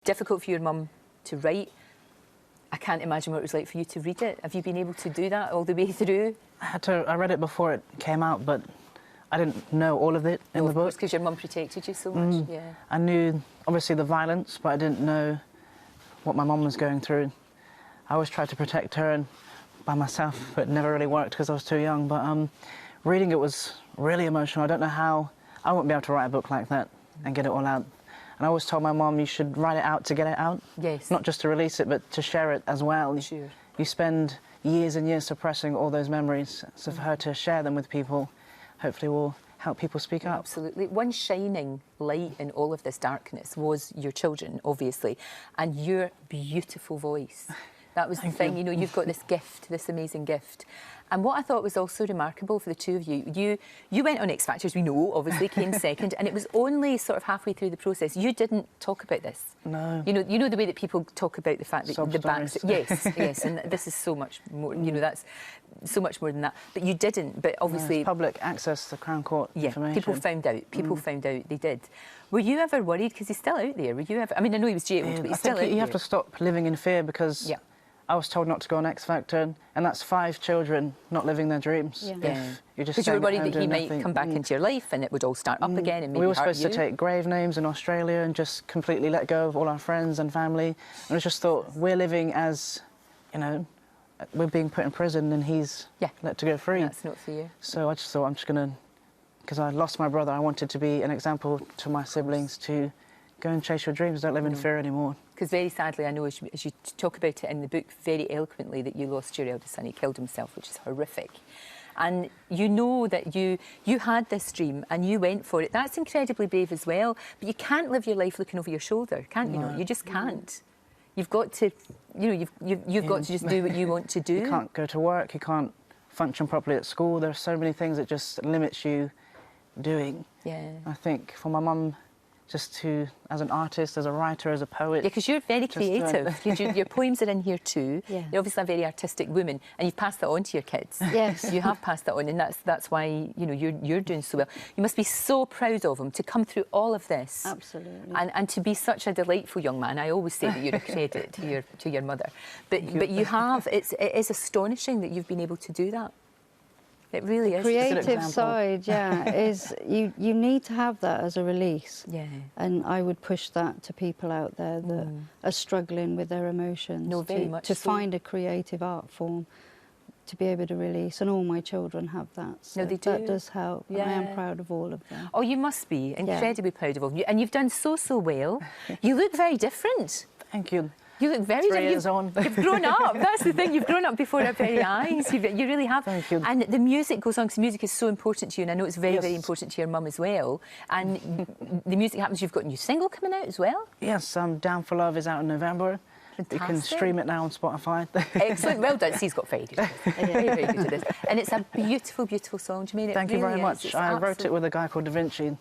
Difficult for your mum to write. I can't imagine what it was like for you to read it. Have you been able to do that all the way through? I read it before it came out, but I didn't know all of it in the book. Because your mum protected you so much. Yeah. I knew, obviously, the violence, but I didn't know what my mum was going through. I always tried to protect her and by myself, but it never really worked because I was too young. But reading it was really emotional. I don't know how I won't be able to write a book like that and get it all out. And I always told my mum, you should write it out to get it out. Yes. Not just to release it, but to share it as well. Sure. You spend years and years suppressing all those memories. So for her to share them with people, hopefully will help people speak up. Absolutely. One shining light in all of this darkness was your children, obviously, and your beautiful voice. That was the thing, you know, you've got this gift, this amazing gift. And what I thought was also remarkable for the two of you, you went on X Factor, as we know, obviously, came second, and it was only sort of halfway through the process. You didn't talk about this. No. You know the way that people talk about the fact that Sob the back... stories. Yes, yes, and this is so much more, you know, that's so much more than that. But you didn't, but obviously... No, it's public access to Crown Court information. People found out. People found out they did. Were you ever worried? Because he's still out there. Were you ever... I mean, I know he was jailed, but he's still out there. You have to stop living in fear because... I was told not to go on X Factor, and that's 5 children not living their dreams. Yeah. Because you were worried that he might come back into your life and it would all start up again and maybe we were hurt supposed to take grave names in Australia and just completely let go of all our friends and family. And I just thought, we're living as, you know, we're being put in prison and he's let to go free. That's not for you. So I just thought, I'm just going to, because I lost my brother, I wanted to be an example to my siblings to go and chase your dreams, don't live in fear anymore. Because very sadly, I know as you talk about it in the book very eloquently that you lost your eldest son, he killed himself, which is horrific. And you know that you had this dream and you went for it. That's incredibly brave as well, but you can't live your life looking over your shoulder, can't you? No. You just can't. You've got to, you know, you've got to just do what you want to do. You can't go to work, you can't function properly at school. There are so many things that just limits you doing. Yeah. I think for my mum, just to, as an artist, as a writer, as a poet... Yeah, because you're very creative. Your poems are in here too. Yeah. You're obviously a very artistic woman, and you've passed that on to your kids. Yes. You have passed that on, and that's why, you know, you're doing so well. You must be so proud of him to come through all of this. Absolutely. And to be such a delightful young man. I always say that you're a credit to your mother. But you have... It is astonishing that you've been able to do that. It really is. Creative side, is you need to have that as a release. Yeah. And I would push that to people out there that are struggling with their emotions. No, very much to so. find a creative art form to be able to release, and all my children have that. So no, they do. That does help. Yeah. I am proud of all of them. Oh, you must be incredibly proud of all of you, and you've done so well. You look very different. Thank you. You look very different. You've grown up. That's the thing. You've grown up before our very eyes. You really have. Thank you. And the music goes on, because music is so important to you, and I know it's very, very important to your mum as well. And the music happens. You've got a new single coming out as well. Yes, Down for Love is out in November. Fantastic. You can stream it now on Spotify. Excellent. Well done. He's got very good. Very, very good at this. And it's a beautiful, beautiful song, Jahmene. Thank you very much. I wrote it with a guy called Da Vinci.